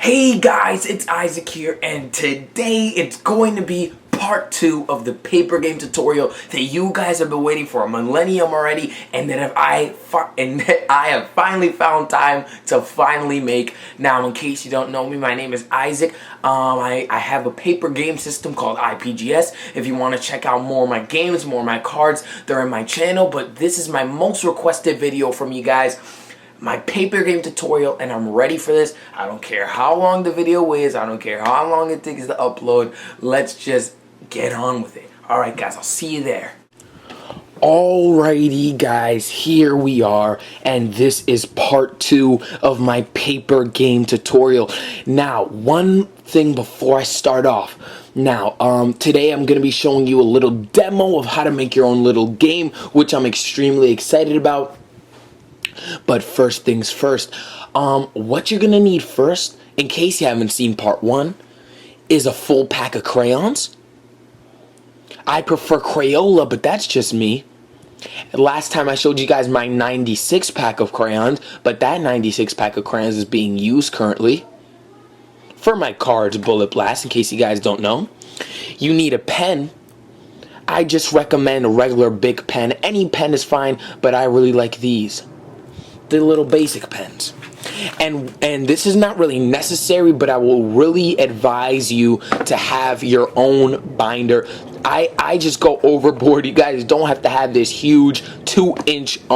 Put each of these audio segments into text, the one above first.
Hey guys, it's Isaac here, and today it's going to be part 2 of the paper game tutorial that you guys have been waiting for a millennium already, and that I have finally found time to finally make. Now, in case you don't know me, my name is Isaac. I have a paper game system called IPGS. If you want to check out more of my games, more of my cards, they're in my channel, but this is my most requested video from you guys. My paper game tutorial, and I'm ready for this. I don't care how long the video is. I don't care how long it takes to upload. Let's just get on with it. Alright guys, I'll see you there. Alrighty guys, here we are, and this is part 2 of my paper game tutorial. Now, one thing before I start off. Now, today I'm going to be showing you a little demo of how to make your own little game, which I'm extremely excited about. But first things first, what you're gonna need first, in case you haven't seen part 1, is a full pack of crayons. I prefer Crayola, but that's just me. Last time I showed you guys my 96 pack of crayons, but that 96 pack of crayons is being used currently for my cards Bullet Blast, in case you guys don't know. You need a pen. I just recommend a regular big pen. Any pen is fine, but I really like these. The little basic pens, and this is not really necessary, but I will really advise you to have your own binder. I just go overboard. You guys don't have to have this huge 2-inch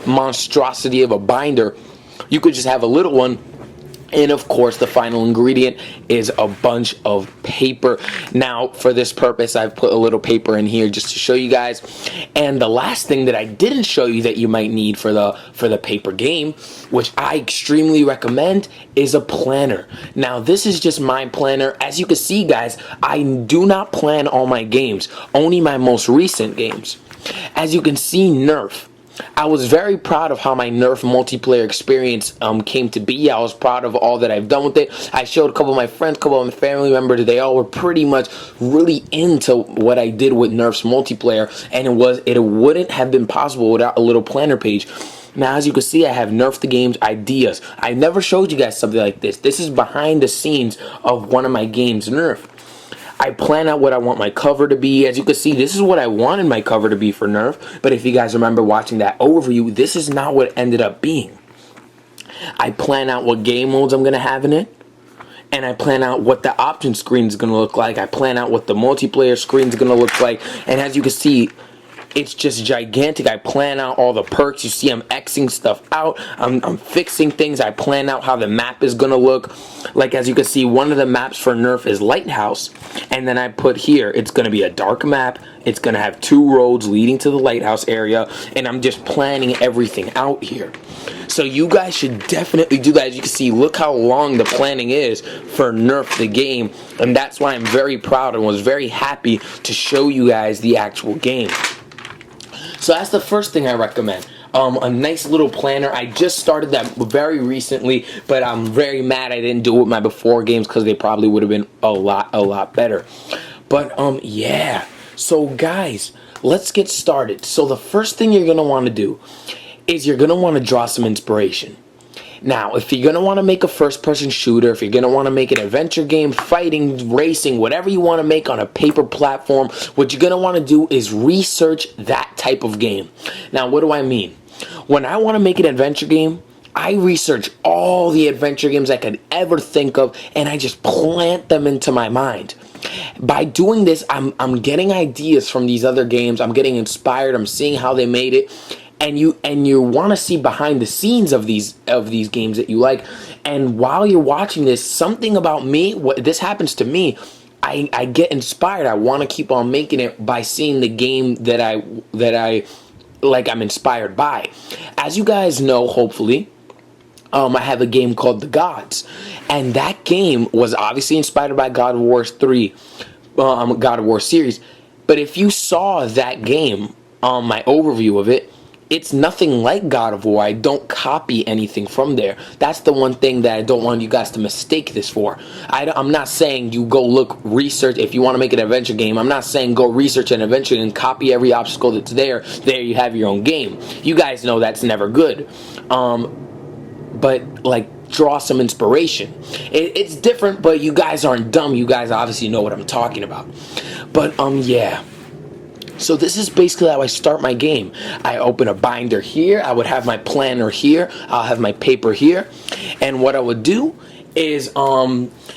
monstrosity of a binder. You could just have a little one. And of course, the final ingredient is a bunch of paper. Now, for this purpose, I've put a little paper in here just to show you guys. And the last thing that I didn't show you that you might need for the paper game, which I extremely recommend, is a planner. Now, this is just my planner. As you can see, guys, I do not plan all my games, only my most recent games. As you can see, Nerf. I was very proud of how my Nerf multiplayer experience came to be. I was proud of all that I've done with it. I showed a couple of my friends, a couple of my family members. They all were pretty much really into what I did with Nerf's multiplayer, and it wouldn't have been possible without a little planner page. Now, as you can see, I have Nerf the Game's ideas. I never showed you guys something like this. This is behind the scenes of one of my games, Nerf. I plan out what I want my cover to be. As you can see, this is what I wanted my cover to be for Nerf. But if you guys remember watching that overview, this is not what it ended up being. I plan out what game modes I'm going to have in it. And I plan out what the option screen is going to look like. I plan out what the multiplayer screen is going to look like. And as you can see, it's just gigantic. I plan out all the perks. You see I'm Xing stuff out. I'm fixing things. I plan out how the map is going to look. Like, as you can see, one of the maps for Nerf is Lighthouse. And then I put here, it's going to be a dark map. It's going to have 2 roads leading to the Lighthouse area. And I'm just planning everything out here. So you guys should definitely do that. As you can see, look how long the planning is for Nerf the Game. And that's why I'm very proud and was very happy to show you guys the actual game. So that's the first thing I recommend. A nice little planner. I just started that very recently, but I'm very mad I didn't do it with my before games because they probably would have been a lot better. But yeah. So guys, let's get started. So the first thing you're gonna want to do is you're gonna want to draw some inspiration. Now, if you're going to want to make a first-person shooter, if you're going to want to make an adventure game, fighting, racing, whatever you want to make on a paper platform, what you're going to want to do is research that type of game. Now, what do I mean? When I want to make an adventure game, I research all the adventure games I could ever think of, and I just plant them into my mind. By doing this, I'm getting ideas from these other games. I'm getting inspired. I'm seeing how they made it. And you want to see behind the scenes of these games that you like. And while you're watching this, something about me, this happens to me, I get inspired. I want to keep on making it by seeing the game that I'm inspired by. As you guys know, hopefully, I have a game called The Gods, and that game was obviously inspired by God of War 3, God of War series. But if you saw that game, my overview of it, it's nothing like God of War. I don't copy anything from there. That's the one thing that I don't want you guys to mistake this for. I'm not saying you go research, if you want to make an adventure game, I'm not saying go research an adventure and copy every obstacle that's there. There you have your own game. You guys know that's never good. But like, draw some inspiration. It's different, but you guys aren't dumb. You guys obviously know what I'm talking about. But yeah. So this is basically how I start my game. I open a binder here. I would have my planner here. I'll have my paper here. And what I would do is,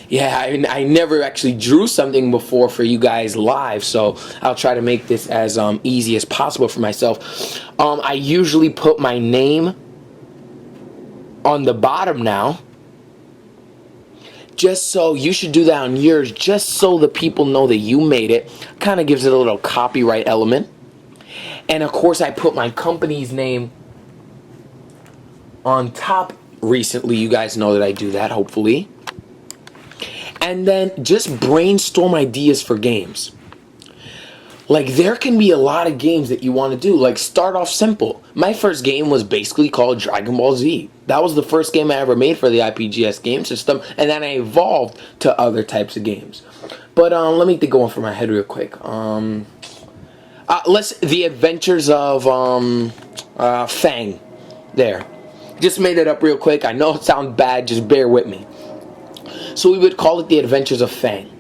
yeah, I never actually drew something before for you guys live, so I'll try to make this as easy as possible for myself. I usually put my name on the bottom now, just so you should do that on yours, just so the people know that you made it. Kind of gives it a little copyright element. And of course I put my company's name on top. Recently, you guys know that I do that, hopefully. And then just brainstorm ideas for games. Like, there can be a lot of games that you want to do. Like, start off simple. My first game was basically called Dragon Ball Z. That was the first game I ever made for the IPGS game system, and then I evolved to other types of games. But let me go on for my head real quick. The Adventures of Fang. There. Just made it up real quick. I know it sounds bad, just bear with me. So we would call it The Adventures of Fang.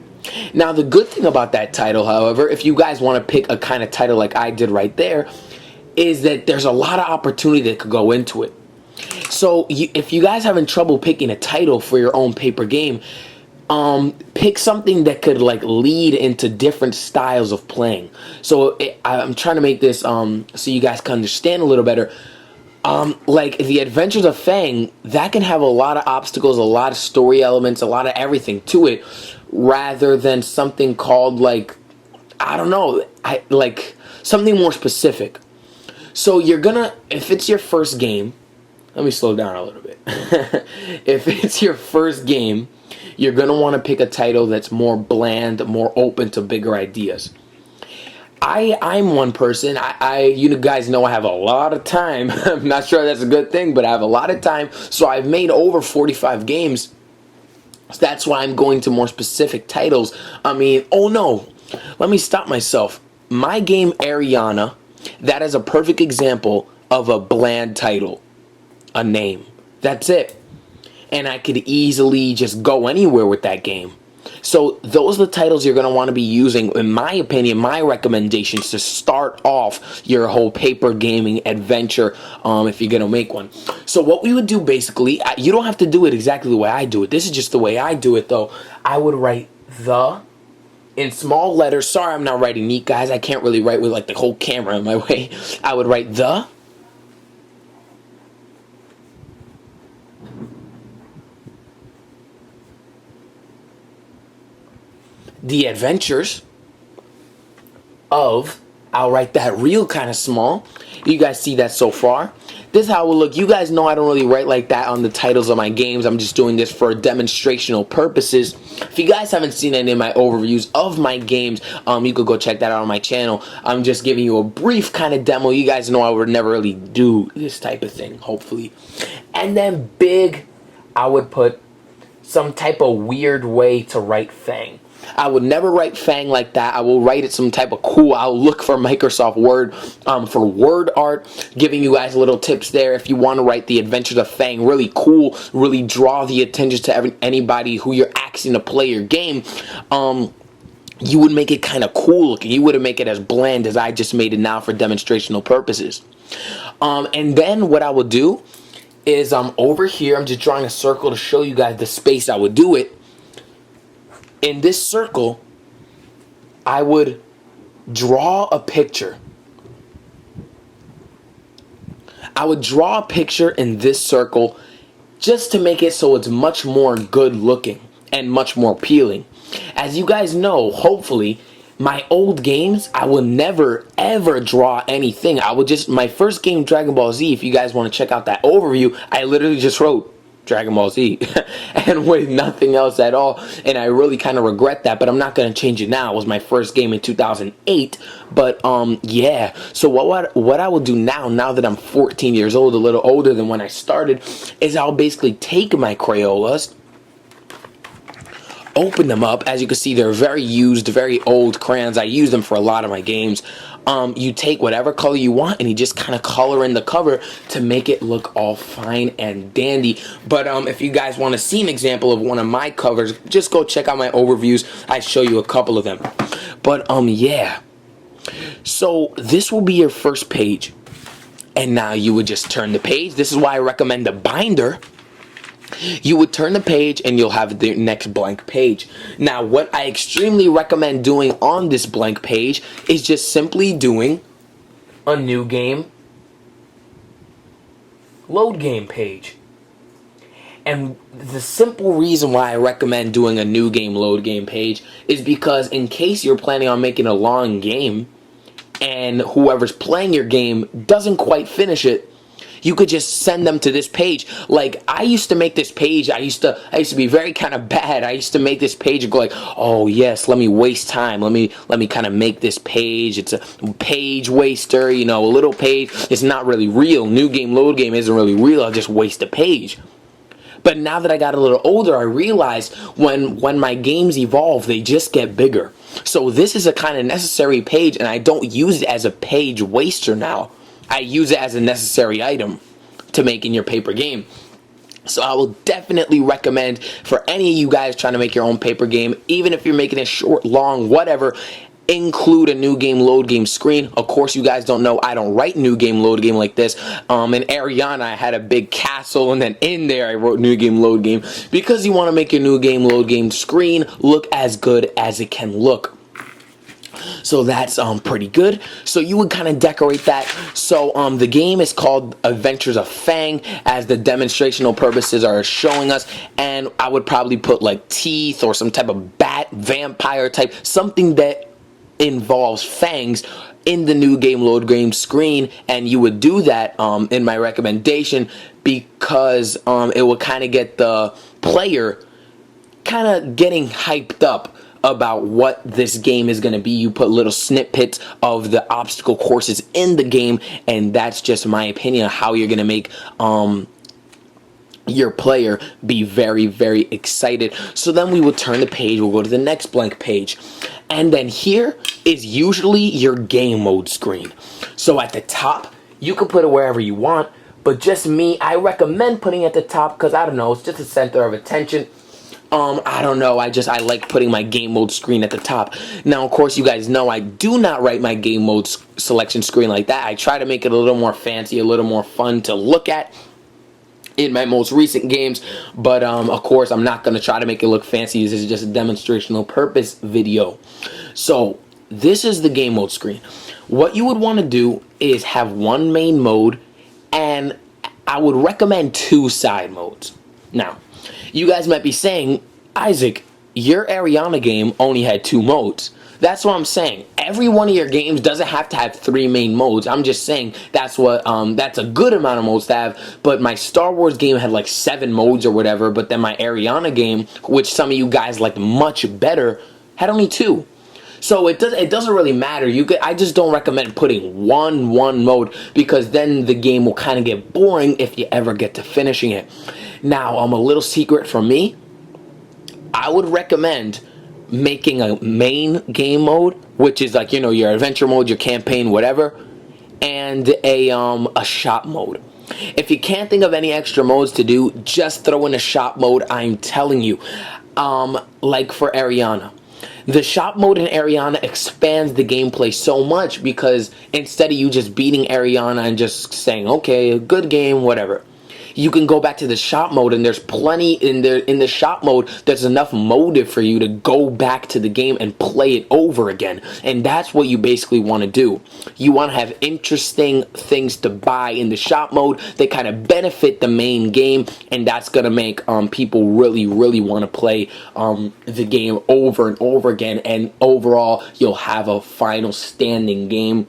Now the good thing about that title, however, if you guys want to pick a kind of title like I did right there, is that there's a lot of opportunity that could go into it. So if you guys having trouble picking a title for your own paper game, pick something that could like lead into different styles of playing. So I'm trying to make this so you guys can understand a little better. Like The Adventures of Fang, that can have a lot of obstacles, a lot of story elements, a lot of everything to it, rather than something called like, I don't know, like something more specific. So you're gonna, if it's your first game, let me slow down a little bit. If it's your first game, you're gonna want to pick a title that's more bland, more open to bigger ideas. I'm one person, you guys know I have a lot of time. I'm not sure that's a good thing, but I have a lot of time, so I've made over 45 games. So that's why I'm going to more specific titles. I mean, oh no, let me stop myself. My game Ariana, that is a perfect example of a bland title, a name. That's it. And I could easily just go anywhere with that game. So those are the titles you're going to want to be using, in my opinion, my recommendations to start off your whole paper gaming adventure if you're going to make one. So what we would do basically, you don't have to do it exactly the way I do it. This is just the way I do it though. I would write the in small letters. Sorry, I'm not writing neat, guys. I can't really write with like the whole camera in my way. I would write The Adventures of, I'll write that real kind of small. You guys see that so far? This is how it will look. You guys know I don't really write like that on the titles of my games. I'm just doing this for demonstrational purposes. If you guys haven't seen any of my overviews of my games, you could go check that out on my channel. I'm just giving you a brief kind of demo. You guys know I would never really do this type of thing, hopefully. And then big, I would put some type of weird way to write Fang. I would never write Fang like that. I will write it some type of cool. I'll look for Microsoft Word for word art, giving you guys little tips there. If you want to write The Adventures of Fang really cool, really draw the attention to anybody who you're asking to play your game, you would make it kind of cool looking. You wouldn't make it as bland as I just made it now for demonstrational purposes. And then what I would do is over here, I'm just drawing a circle to show you guys the space I would do it. In this circle, I would draw a picture. I would draw a picture in this circle just to make it so it's much more good looking and much more appealing. As you guys know, hopefully, my old games, I will never ever draw anything. I would just, my first game, Dragon Ball Z, if you guys want to check out that overview, I literally just wrote Dragon Ball Z and with nothing else at all, and I really kind of regret that, but I'm not going to change it now. It was my first game in 2008, but yeah. So what I will do now that I'm 14 years old, a little older than when I started, is I'll basically take my Crayolas, open them up. As you can see, they're very used, very old crayons. I use them for a lot of my games. you take whatever color you want and you just kind of color in the cover to make it look all fine and dandy. But if you guys want to see an example of one of my covers, just go check out my overviews. I show you a couple of them. But yeah, so this will be your first page, and now you would just turn the page. This is why I recommend the binder. You would turn the page and you'll have the next blank page. Now, what I extremely recommend doing on this blank page is just simply doing a new game load game page. And the simple reason why I recommend doing a new game load game page is because in case you're planning on making a long game and whoever's playing your game doesn't quite finish it, you could just send them to this page. Like, I used to make this page. I used to be very kind of bad. I used to make this page and go like, oh yes, let me waste time. Let me kind of make this page. It's a page waster, you know, a little page. It's not really real. New game, load game isn't really real. I'll just waste a page. But now that I got a little older, I realized when my games evolve, they just get bigger. So this is a kind of necessary page, and I don't use it as a page waster now. I use it as a necessary item to make in your paper game. So I will definitely recommend for any of you guys trying to make your own paper game, even if you're making it short, long, whatever, include a new game load game screen. Of course, you guys don't know I don't write new game load game like this. In Ariana, I had a big castle, and then in there I wrote new game load game because you want to make your new game load game screen look as good as it can look. So that's pretty good. So you would kind of decorate that. So the game is called Adventures of Fang, as the demonstrational purposes are showing us. And I would probably put like teeth or some type of bat, vampire type, something that involves fangs in the new game load game screen. And you would do that in my recommendation because it will kind of get the player kind of getting hyped up about what this game is going to be. You put little snippets of the obstacle courses in the game, and that's just my opinion of how you're going to make your player be very, very excited. So then we will turn the page, we'll go to the next blank page, and then here is usually your game mode screen. So at the top, you can put it wherever you want, but just me, I recommend putting it at the top because, I don't know, it's just a center of attention. I don't know, I like putting my game mode screen at the top. Now, of course, you guys know I do not write my game mode selection screen like that. I try to make it a little more fancy, a little more fun to look at in my most recent games, but of course, I'm not going to try to make it look fancy. This is just a demonstrational purpose video. So, this is the game mode screen. What you would want to do is have one main mode, and I would recommend 2 side modes. Now, you guys might be saying, Isaac, your Ariana game only had 2 modes. That's what I'm saying. Every one of your games doesn't have to have 3 main modes. I'm just saying that's what that's a good amount of modes to have. But my Star Wars game had like 7 modes or whatever. But then my Ariana game, which some of you guys liked much better, had only 2. So it doesn't really matter. I just don't recommend putting one mode because then the game will kind of get boring if you ever get to finishing it. Now, a little secret from me, I would recommend making a main game mode, which is like, you know, your adventure mode, your campaign, whatever, and a shop mode. If you can't think of any extra modes to do, just throw in a shop mode. I'm telling you, like for Ariana. The shop mode in Ariana expands the gameplay so much because instead of you just beating Ariana and just saying, okay, good game, whatever, you can go back to the shop mode, and there's plenty in the shop mode. There's enough motive for you to go back to the game and play it over again. And that's what you basically want to do. You want to have interesting things to buy in the shop mode that kind of benefit the main game, and that's going to make people really, really want to play the game over and over again. And overall, you'll have a final standing game